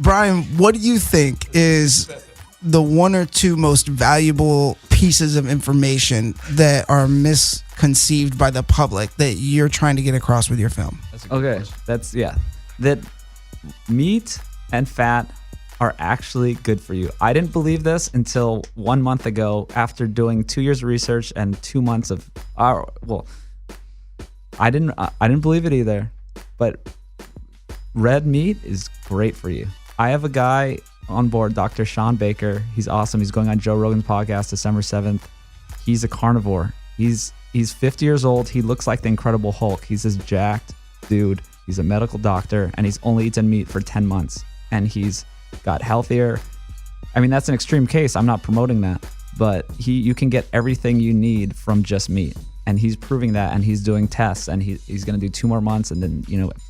Brian, what do you think is the one or two most valuable pieces of information that are misconceived by the public that you're trying to get across with your film? Okay, that meat and fat are actually good for you. I didn't believe this until 1 month ago after doing 2 years of research and 2 months of I didn't believe it either, but red meat is great for you. I have a guy on board, Dr. Sean Baker. He's awesome. He's going on Joe Rogan's podcast December 7th. He's a carnivore. He's 50 years old. He looks like the Incredible Hulk. He's this jacked dude. He's a medical doctor, and he's only eaten meat for 10 months, and he's got healthier. I mean, that's an extreme case. I'm not promoting that, but you can get everything you need from just meat, and he's proving that, and he's doing tests, and he's going to do 2 more months, and then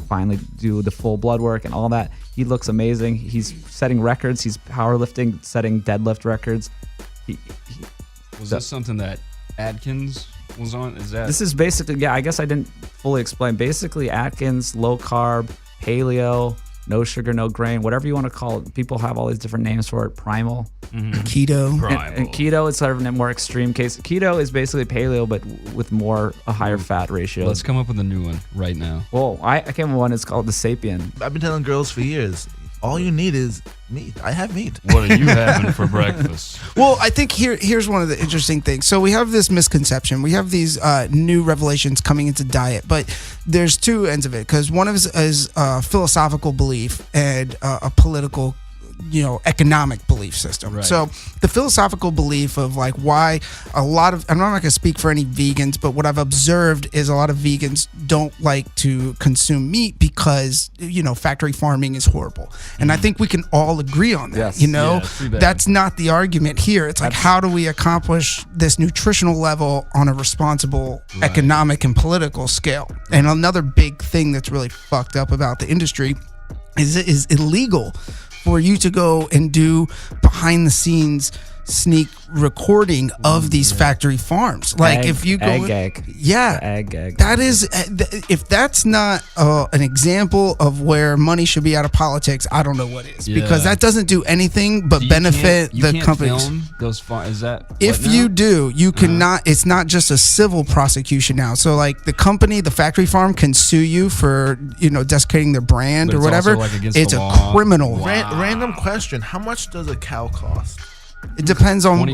finally do the full blood work and all that. He looks amazing. He's setting records. He's powerlifting, setting deadlift records. Was this something that Atkins was on? This is basically, I guess I didn't fully explain. Basically, Atkins, low carb, paleo, no sugar, no grain, whatever you want to call it. People have all these different names for it. Primal. Mm-hmm. Keto. And keto is sort of a more extreme case. Keto is basically paleo, but with a higher fat ratio. Let's come up with a new one right now. Well, I came up with one. It's called the Sapien. I've been telling girls for years, all you need is meat. I have meat. What are you having for breakfast? Well, I think here's one of the interesting things. So we have this misconception. We have these new revelations coming into diet, but there's two ends of it, because one is a philosophical belief and a political, economic belief system. Right. So the philosophical belief of like why I'm not going to speak for any vegans, but what I've observed is a lot of vegans don't like to consume meat because, factory farming is horrible. And I think we can all agree on that. Yes. That's not the argument here. It's like, how do we accomplish this nutritional level on a responsible economic and political scale? And another big thing that's really fucked up about the industry is it is illegal for you to go and do behind the scenes sneak recording of these factory farms. Like if you go, egg. That is, if that's not an example of where money should be out of politics, I don't know what is, because that doesn't do anything but benefit the companies. Film those is that if you do, you cannot. It's not just a civil prosecution now. So like the company, the factory farm can sue you for desecrating their brand or whatever. It's a criminal. Random question: how much does a cow cost? It depends on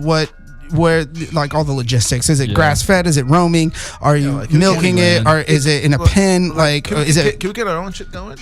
where like all the logistics. Is it grass fed? Is it roaming? Are you milking it? Or is it in a pen? Can we get our own shit going?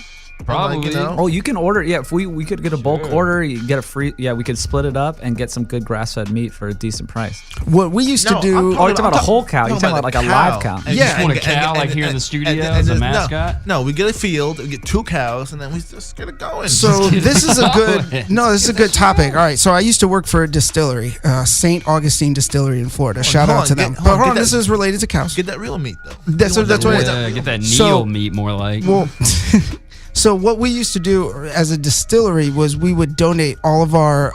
Probably. Oh, you can order. Yeah, if we could get a bulk order, you get a free. Yeah, we could split it up and get some good grass-fed meat for a decent price. What we used to do. You're talking about a whole cow. You're talking about like a live cow. You just want a cow here in the studio as a mascot? No, we get a field, we get 2 cows, and then we just get it going. So this is a good topic. All right, so I used to work for a distillery, St. Augustine Distillery in Florida. Shout out to them. But hold on, this is related to cows. Get that real meat though. That's what it is. Get that Neil meat more like. Well. So what we used to do as a distillery was we would donate all of our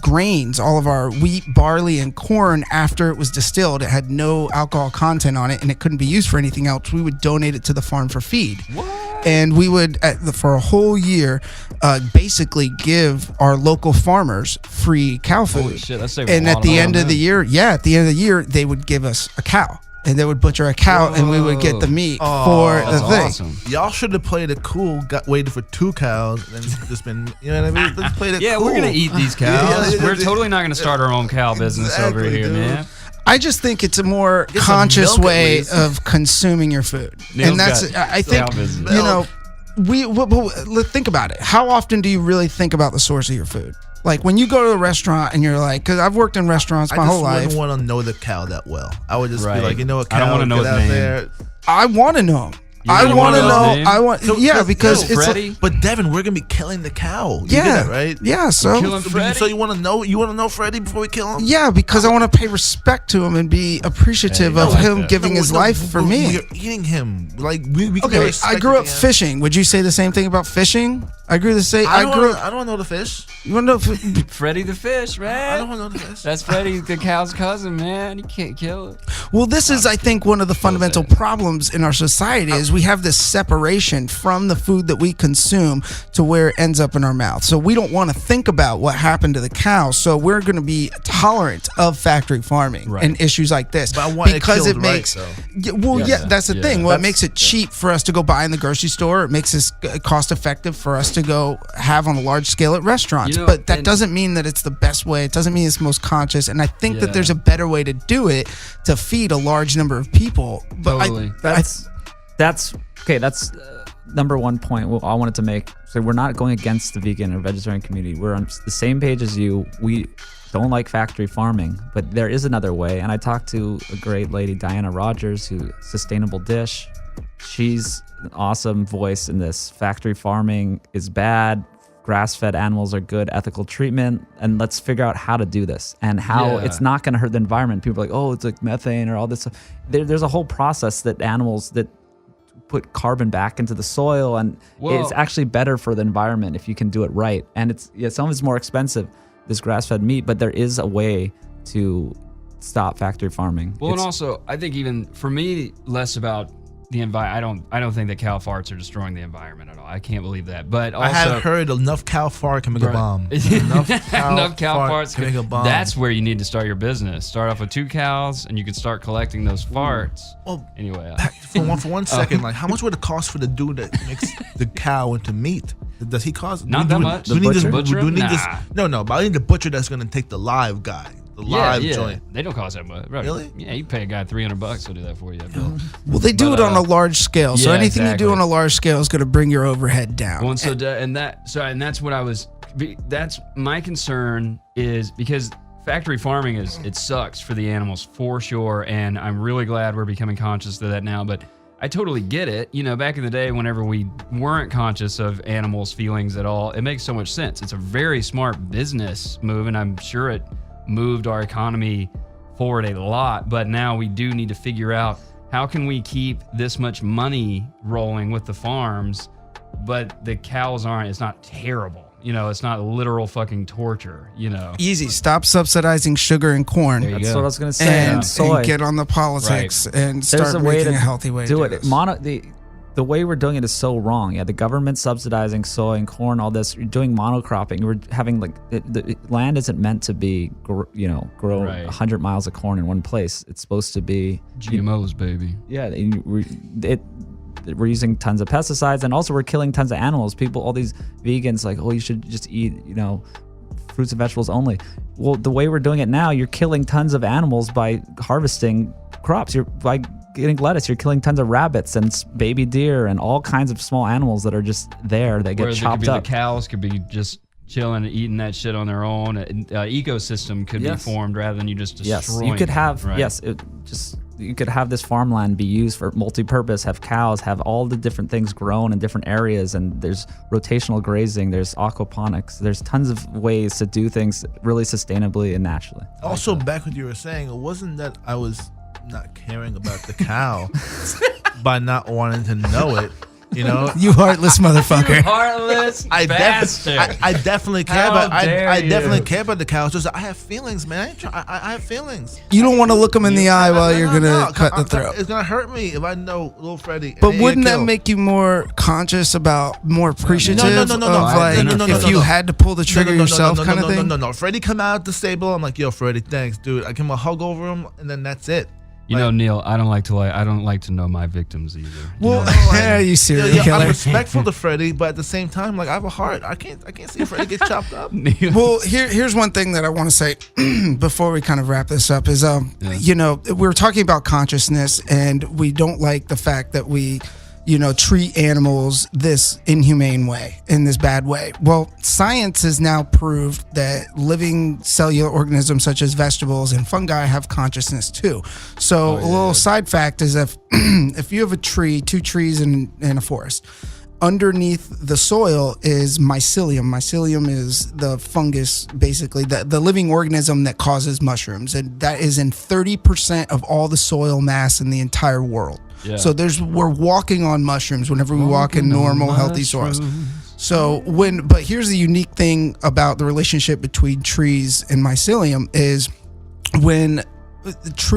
grains, all of our wheat, barley, and corn after it was distilled. It had no alcohol content on it, and it couldn't be used for anything else. We would donate it to the farm for feed. What? And we would, for a whole year, basically give our local farmers free cow food. Holy shit, that's saving and a lot at the of end money. of the year, they would give us a cow. And they would butcher a cow, and we would get the meat for the thing. Awesome. Y'all should have played it cool. Waited for 2 cows, and just been, what I mean? Let's play it cool. We're gonna eat these cows. We're totally not gonna start our own cow business over here, dude. man. I just think it's a more conscious way of consuming your food, and that's. I think think about it. How often do you really think about the source of your food? Like when you go to a restaurant and you're like, because I've worked in restaurants my whole life. I just wouldn't want to know the cow that well. I would just be like, cow, I don't want to know his name. There. I want to know him. I want to know. Because it's Freddy. But Devin, we're gonna be killing the cow. You get that, right? Yeah. So you want to know? You want to know Freddy before we kill him? Yeah, because I want to pay respect to him and be appreciative of him giving his life for me. We're eating him. Like we I grew up fishing. Would you say the same thing about fishing? I agree to say I don't know the fish. You want to know? Freddy the fish, man. I don't know the fish. That's Freddy the cow's cousin, man. You can't kill it. Well, this is, I think, one of the fundamental problems in our society is we have this separation from the food that we consume to where it ends up in our mouth. So we don't want to think about what happened to the cow. So we're going to be tolerant of factory farming and issues like this. But I want because it makes that's the thing. Well, it makes it cheap for us to go buy in the grocery store. It makes it cost effective for us to go have on a large scale at restaurants. But that doesn't mean that it's the best way. It doesn't mean it's most conscious. And I think that there's a better way to do it to feed a large number of people. But totally. That's okay. That's number one point I wanted to make. So we're not going against the vegan or vegetarian community. We're on the same page as you. We don't like factory farming, but there is another way. And I talked to a great lady, Diana Rogers, who Sustainable Dish. She's an awesome voice in this. Factory farming is bad. Grass-fed animals are good, ethical treatment, and let's figure out how to do this and how it's not going to hurt the environment. People are like, oh, it's like methane or all this stuff. There's a whole process that animals that put carbon back into the soil, and it's actually better for the environment if you can do it right. And some of it's more expensive, this grass-fed meat, but there is a way to stop factory farming. Well, and also, I think even for me, less about the environment. I don't think that cow farts are destroying the environment at all. I can't believe that. But also, I have heard enough cow fart can make a bomb. enough cow farts can make a bomb. That's where you need to start your business. Start off with 2 cows, and you can start collecting those farts. Well, anyway, for one second, like how much would it cost for the dude that makes the cow into meat? Does he cost? Not that much. Do we need Butcher? this? No. But I need the butcher that's going to take the live guy. The live joint. They don't cost that much. Right. Really? Yeah, you pay a guy $300 to do that for you. Well, they do it on a large scale. So anything you do on a large scale is going to bring your overhead down. Well, and that's what I was. That's my concern is because factory farming it sucks for the animals for sure, and I'm really glad we're becoming conscious of that now. But I totally get it. You know, back in the day, whenever we weren't conscious of animals' feelings at all, it makes so much sense. It's a very smart business move, and I'm sure it moved our economy forward a lot. But now we do need to figure out how can we keep this much money rolling with the farms, but the cows it's not terrible. You know, it's not literal fucking torture, you know. Easy. Stop subsidizing sugar and corn. That's what I was going to say. And soy. And get on the politics and start making a healthy way to do it. The way we're doing it is so wrong. Yeah, the government subsidizing soy and corn, all this. You're doing monocropping. We're having the land isn't meant to be, grow 100 miles of corn in one place. It's supposed to be GMOs, baby. Yeah, we're using tons of pesticides, and also we're killing tons of animals. All these vegans like, oh, you should just eat, fruits and vegetables only. Well, the way we're doing it now, you're killing tons of animals by harvesting crops. By getting lettuce, you're killing tons of rabbits and baby deer and all kinds of small animals that are just there that get chopped up. The cows could be just chilling and eating that shit on their own. Ecosystem could be formed rather than you just destroying. You could have you could have this farmland be used for multi-purpose, have cows, have all the different things grown in different areas, and there's rotational grazing, there's aquaponics, there's tons of ways to do things really sustainably and naturally. Also, back what you were saying, it wasn't that I was not caring about the cow by not wanting to know it. You heartless motherfucker. You heartless bastard. I definitely care about. I definitely care about the cows. Just I have feelings, man. I have feelings. You don't want to look them in the eye while you're gonna cut the throat. It's gonna hurt me if I know little Freddy. But wouldn't that make you more conscious about, more appreciative if you had to pull the trigger yourself, kind of thing? No. Freddy come out of the stable. I'm like, yo, Freddy, thanks, dude. I give him a hug over him, and then that's it. Neil, I don't like to know my victims either. You serial killer. I'm respectful to Freddy, but at the same time, I have a heart. I can't see Freddy get chopped up. Well, here's one thing that I want to say before we kind of wrap this up is, we're talking about consciousness, and we don't like the fact that we treat animals this inhumane way, in this bad way. Well, science has now proved that living cellular organisms such as vegetables and fungi have consciousness too. So a little side fact is if you have two trees in a forest, underneath the soil is mycelium. Mycelium is the fungus, basically, the living organism that causes mushrooms. And that is in 30% of all the soil mass in the entire world. Yeah. So we're walking on mushrooms whenever we walk in normal, healthy soils. So but here's the unique thing about the relationship between trees and mycelium is when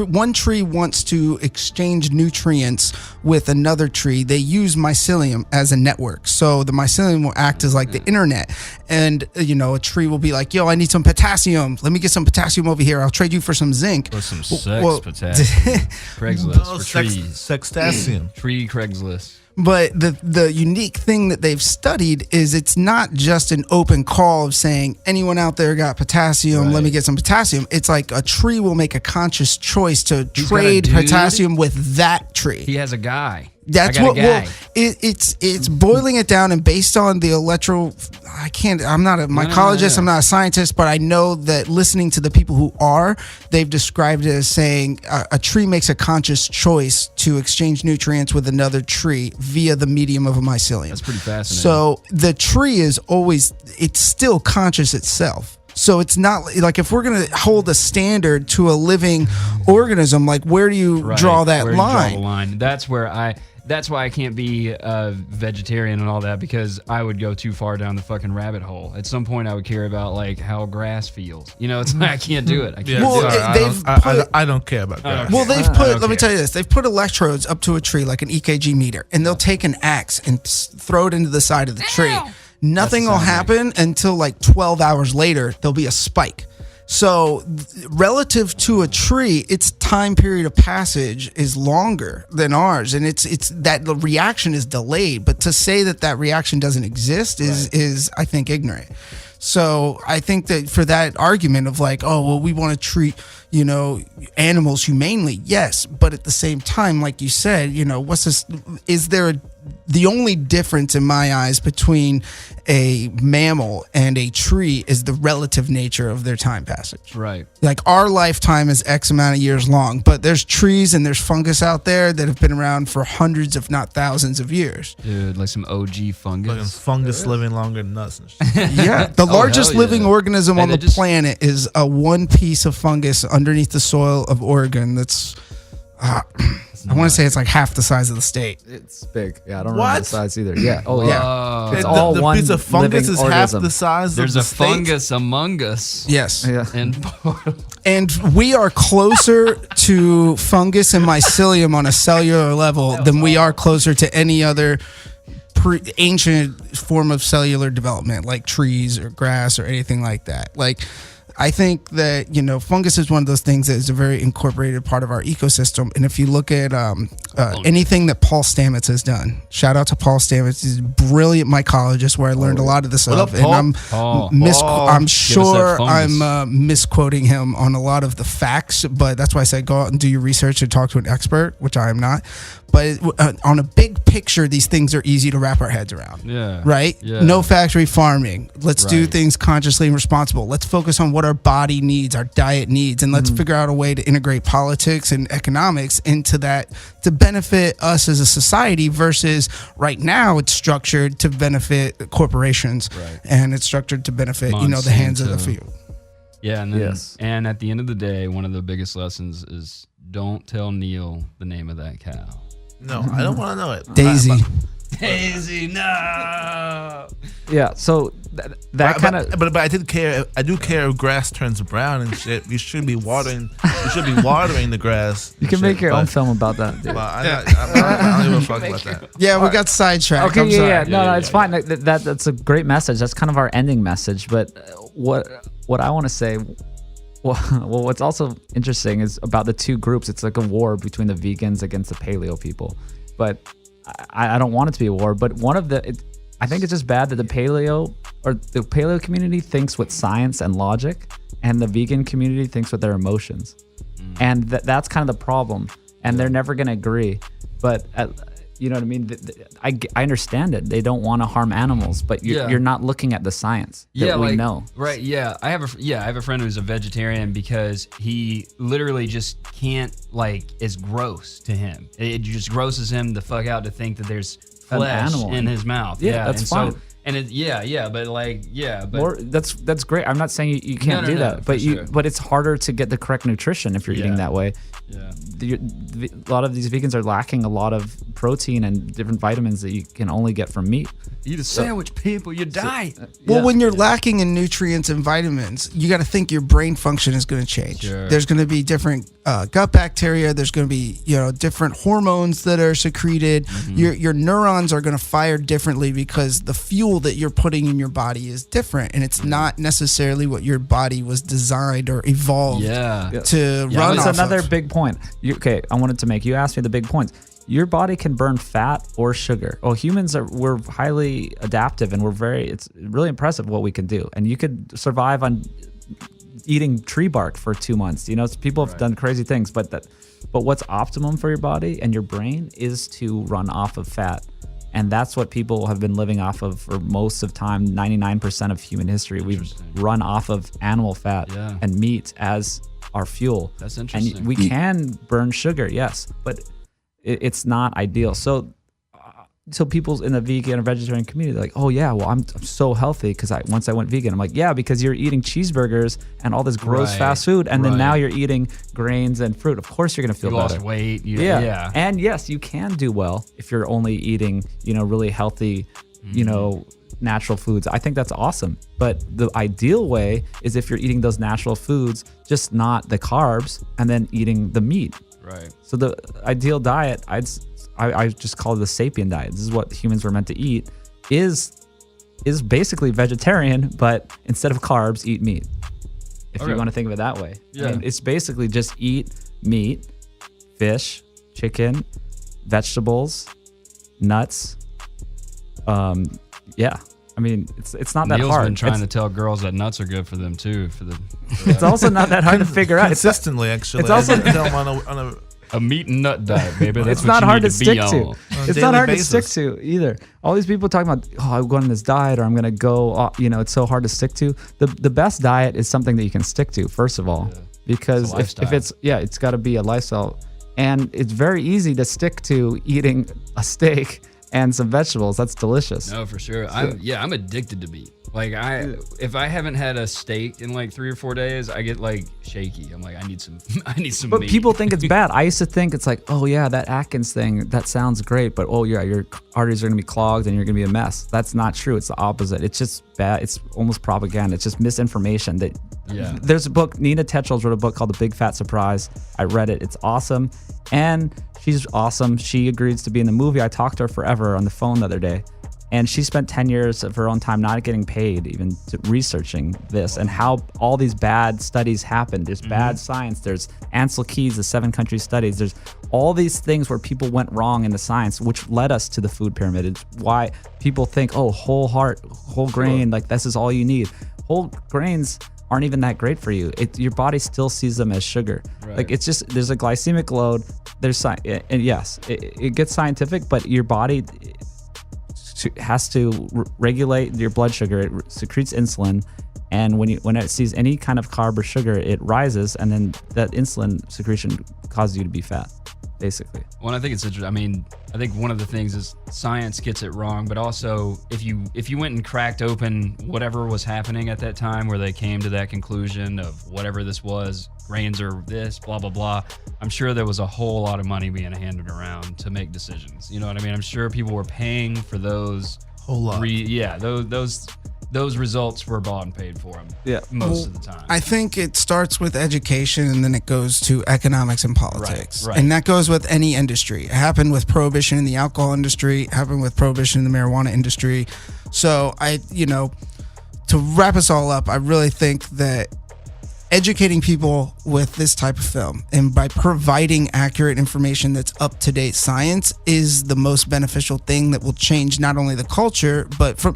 one tree wants to exchange nutrients with another tree, they use mycelium as a network. So the mycelium will act as like the internet. And, a tree will be like, yo, I need some potassium. Let me get some potassium over here. I'll trade you for some zinc. Or some potassium. Craigslist for trees. Sextassium. Tree Craigslist. But the unique thing that they've studied is it's not just an open call of saying, anyone out there got potassium, let me get some potassium. It's like a tree will make a conscious choice to trade potassium with that tree. He has a guy. That's what. Well, it's boiling it down, and based on the I'm not a mycologist, I'm not a scientist, but I know that listening to the people who are, they've described it as saying a tree makes a conscious choice to exchange nutrients with another tree via the medium of a mycelium. That's pretty fascinating. So the tree is it's still conscious itself. So it's not like if we're going to hold a standard to a living organism, like where do you draw that line? That's why I can't be a vegetarian and all that, because I would go too far down the fucking rabbit hole. At some point, I would care about like how grass feels. It's like I can't do it. I can't do it. I don't care about grass. Well, they've put. Let me tell you this. They've put electrodes up to a tree, like an EKG meter, and they'll take an axe and throw it into the side of the tree. Nothing will happen until like 12 hours later. There'll be a spike. So relative to a tree, its time period of passage is longer than ours, and it's that the reaction is delayed. But to say that reaction doesn't exist is I think ignorant. So I think that for that argument of like, oh well, we want to treat animals humanely, yes, but at the same time, like you said, what's this? Is there the only difference in my eyes between a mammal and a tree is the relative nature of their time passage. Right. Like our lifetime is X amount of years long, but there's trees and there's fungus out there that have been around for hundreds, if not thousands of years. Dude, like some OG fungus. Like fungus living longer than us and shit. Yeah. The largest living organism on the planet is a one piece of fungus underneath the soil of Oregon that's I want to say it's like half the size of the state. It's big. Yeah, I don't remember the size either. Yeah. Oh, Whoa. yeah. It's all the one piece of fungus is half the size There's of the a state. fungus among us. Yes. Yeah. And we are closer to fungus and mycelium on a cellular level than we are closer to any other ancient form of cellular development, like trees or grass or anything like that. Like, I think that, fungus is one of those things that is a very incorporated part of our ecosystem. And if you look at anything that Paul Stamets has done, shout out to Paul Stamets. He's a brilliant mycologist where I learned a lot of this stuff. And I'm sure I'm misquoting him on a lot of the facts, but that's why I said go out and do your research and talk to an expert, which I am not. But on a big picture, these things are easy to wrap our heads around. Yeah. Right? Yeah. No factory farming. Let's do things consciously and responsible. Let's focus on what our body needs, our diet needs, and let's figure out a way to integrate politics and economics into that to benefit us as a society versus right now it's structured to benefit corporations and it's structured to benefit, the hands of the few. Yeah. And then, and at the end of the day, one of the biggest lessons is don't tell Neil the name of that cow. No, I don't want to know it. Daisy. Daisy, no. Yeah, so that kind of. But I did care. I do care if grass turns brown and shit. You should be watering. You should be watering the grass. You can make your own film about that, dude. I don't give a fuck about that. Yeah, we got sidetracked. Okay, yeah. No, it's fine. That's a great message. That's kind of our ending message. But what I want to say. Well, what's also interesting is about the two groups. It's like a war between the vegans against the paleo people. But I don't want it to be a war. But I think it's just bad that the paleo community thinks with science and logic, and the vegan community thinks with their emotions. And that's kind of the problem. And they're never going to agree. But you know what I mean? I understand it. They don't want to harm animals, but you're not looking at the science that we know. Right, yeah. I have a friend who's a vegetarian because he literally just can't, it's gross to him. It just grosses him the fuck out to think that there's flesh in his mouth. Yeah, that's fine. So, but that's great. I'm not saying you can't do that, but it's harder to get the correct nutrition if you're eating that way. Yeah. A lot of these vegans are lacking a lot of protein and different vitamins that you can only get from meat. Eat a sandwich, people, you die. Well, when you're lacking in nutrients and vitamins, you got to think your brain function is going to change. Sure. There's going to be different gut bacteria. There's going to be different hormones that are secreted. Your neurons are going to fire differently because the fuel that you're putting in your body is different, and it's not necessarily what your body was designed or evolved to run That's off another of. big point. I wanted to make. You asked me the big points. Your body can burn fat or sugar. Well, we're highly adaptive, and it's really impressive what we can do. And you could survive on eating tree bark for 2 months. People have done crazy things, but what's optimum for your body and your brain is to run off of fat. And that's what people have been living off of for most of time. 99% of human history, we've run off of animal fat and meat as our fuel. That's interesting. And we can burn sugar, yes, but it's not ideal. So people in the vegan or vegetarian community are like, oh yeah, well I'm so healthy because once I went vegan. I'm like, yeah, because you're eating cheeseburgers and all this gross fast food, and then now you're eating grains and fruit. Of course you're gonna feel better. You lost weight. Yeah. And yes, you can do well if you're only eating, really healthy, natural foods. I think that's awesome. But the ideal way is if you're eating those natural foods, just not the carbs, and then eating the meat. Right. So the ideal diet, I just call it the sapien diet. This is what humans were meant to eat. Is basically vegetarian, but instead of carbs, eat meat. If you want to think of it that way. Yeah. I mean, it's basically just eat meat, fish, chicken, vegetables, nuts. I mean, it's not that Neil's hard. been trying to tell girls that nuts are good for them too. It's also not that hard to figure out. Consistently, actually. It's also I tell them on a meat and nut diet, baby. That's it's what not you hard need to be stick on. to. It's not hard to stick to either. All these people talking about, I'm going on this diet, or I'm going to go, it's so hard to stick to. The best diet is something that you can stick to, first of all, because if it's got to be a lifestyle, and it's very easy to stick to eating a steak and some vegetables. That's delicious. No, for sure. I'm addicted to meat. Like if I haven't had a steak in like 3 or 4 days, I get like shaky. I'm like, I need some But meat. people think it's bad. I used to think it's like, oh yeah, that Atkins thing, that sounds great, but oh yeah, your arteries are gonna be clogged and you're gonna be a mess. That's not true. It's the opposite. It's just bad. It's almost propaganda. It's just misinformation. There's a book, Nina Tetchels wrote a book called The Big Fat Surprise. I read it. It's awesome. And she's awesome. She agrees to be in the movie. I talked to her forever on the phone the other day. And she spent 10 years of her own time not getting paid, even researching this and how all these bad studies happen. There's bad science. There's Ansel Keys, the 7-country studies. There's all these things where people went wrong in the science, which led us to the food pyramid. It's why people think, whole grain, like this is all you need. Whole grains aren't even that great for you. Your body still sees them as sugar. Right. Like it's just, there's a glycemic load. And yes, it gets scientific, but your body has to regulate your blood sugar. It secretes insulin, and when it sees any kind of carb or sugar, it rises, and then that insulin secretion causes you to be fat, basically. Well, I think it's interesting. I mean, I think one of the things is science gets it wrong, but also if you went and cracked open whatever was happening at that time, where they came to that conclusion of whatever this was, grains are this, blah blah blah, I'm sure there was a whole lot of money being handed around to make decisions. You know what I mean? I'm sure people were paying for those. Whole lot. Those results were bought and paid for them. Yeah, most of the time. I think it starts with education, and then it goes to economics and politics. Right. And that goes with any industry. It happened with prohibition in the alcohol industry. It happened with prohibition in the marijuana industry. So to wrap us all up, I really think that educating people with this type of film and by providing accurate information that's up-to-date science is the most beneficial thing that will change not only the culture, but from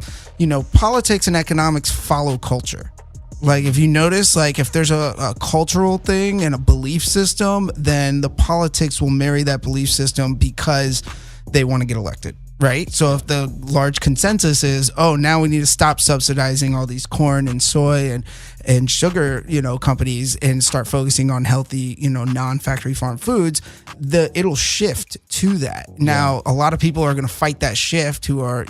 politics and economics follow culture. Like if you notice, like if there's a cultural thing and a belief system, then the politics will marry that belief system because they want to get elected. right? So if the large consensus is, oh, now we need to stop subsidizing all these corn and soy and sugar, companies and start focusing on healthy, non-factory farm foods, it'll shift to that. Now, a lot of people are going to fight that shift who are,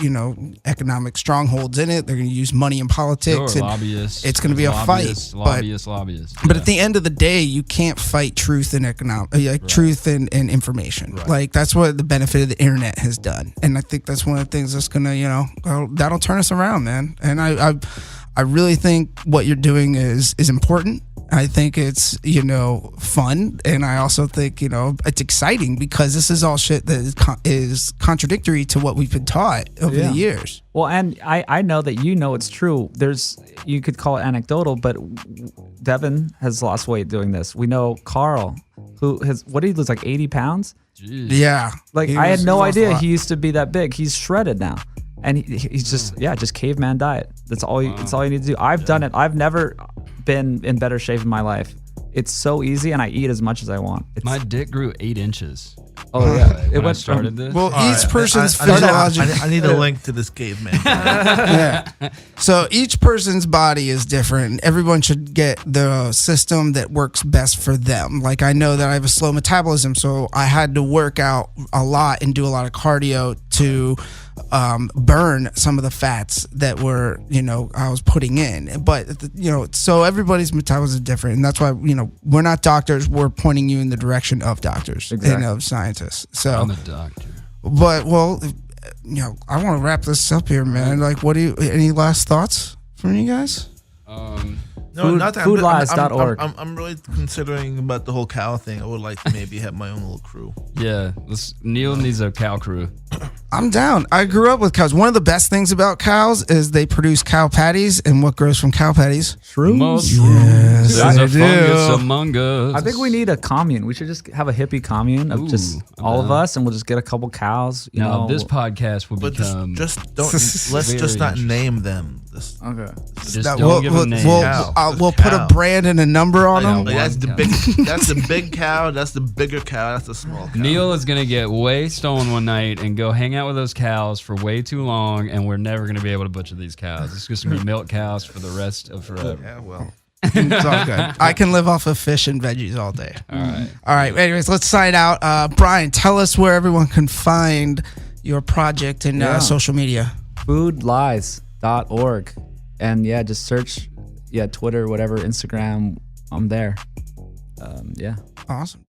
economic strongholds in it. They're going to use money in politics. Sure, and lobbyists. it's going to be a fight. Lobbyists. But at the end of the day, you can't fight truth and truth and information. Right. Like that's what the benefit of the internet has done, and I think that's one of the things that's gonna, that'll turn us around, man. And I really think what you're doing is important. I think it's, fun. And I also think, it's exciting because this is all shit that is contradictory to what we've been taught over the years. Well, and I know that it's true. You could call it anecdotal, but Devin has lost weight doing this. We know Carl, who what did he lose, like 80 pounds? Jeez. Yeah. I had no idea he used to be that big. He's shredded now. And he's just caveman diet. That's all you need to do. I've done it. I've never been in better shape in my life. It's so easy, and I eat as much as I want. My dick grew 8 inches. Oh yeah, When I started this. Well, each person's I need physiological. I need a link to this caveman. Yeah. So each person's body is different. Everyone should get the system that works best for them. Like I know that I have a slow metabolism, so I had to work out a lot and do a lot of cardio to burn some of the fats that were, I was putting in. But, so everybody's metabolism is different. And that's why, we're not doctors. We're pointing you in the direction of doctors and of scientists. So I'm a doctor. But, I want to wrap this up here, man. Like, any last thoughts from you guys? No, nothing. Foodlies.org. I'm really considering about the whole cow thing. I would like to maybe have my own little crew. Yeah, Neil needs a cow crew. I'm down. I grew up with cows. One of the best things about cows is they produce cow patties, and what grows from cow patties? Mushrooms. Yes, There's a they fungus do. among us. I think we need a commune. We should just have a hippie commune of just all of us, and we'll just get a couple cows. Now, this podcast will But become... just don't. Let's just not name them. Okay. Just That- don't give a name. We'll put a brand and a number on them. Like, that's the One big. That's the big cow. That's the bigger cow. That's the small cow. Neil is going to get way stoned one night and go hang out with those cows for way too long, and we're never going to be able to butcher these cows. It's just going to be milk cows for the rest of forever. Yeah, well. It's all good. I can live off of fish and veggies all day. All right. All right. Anyways, let's sign out. Brian, tell us where everyone can find your project and social media. Foodlies.org. And just search, Twitter, whatever, Instagram. I'm there. Awesome.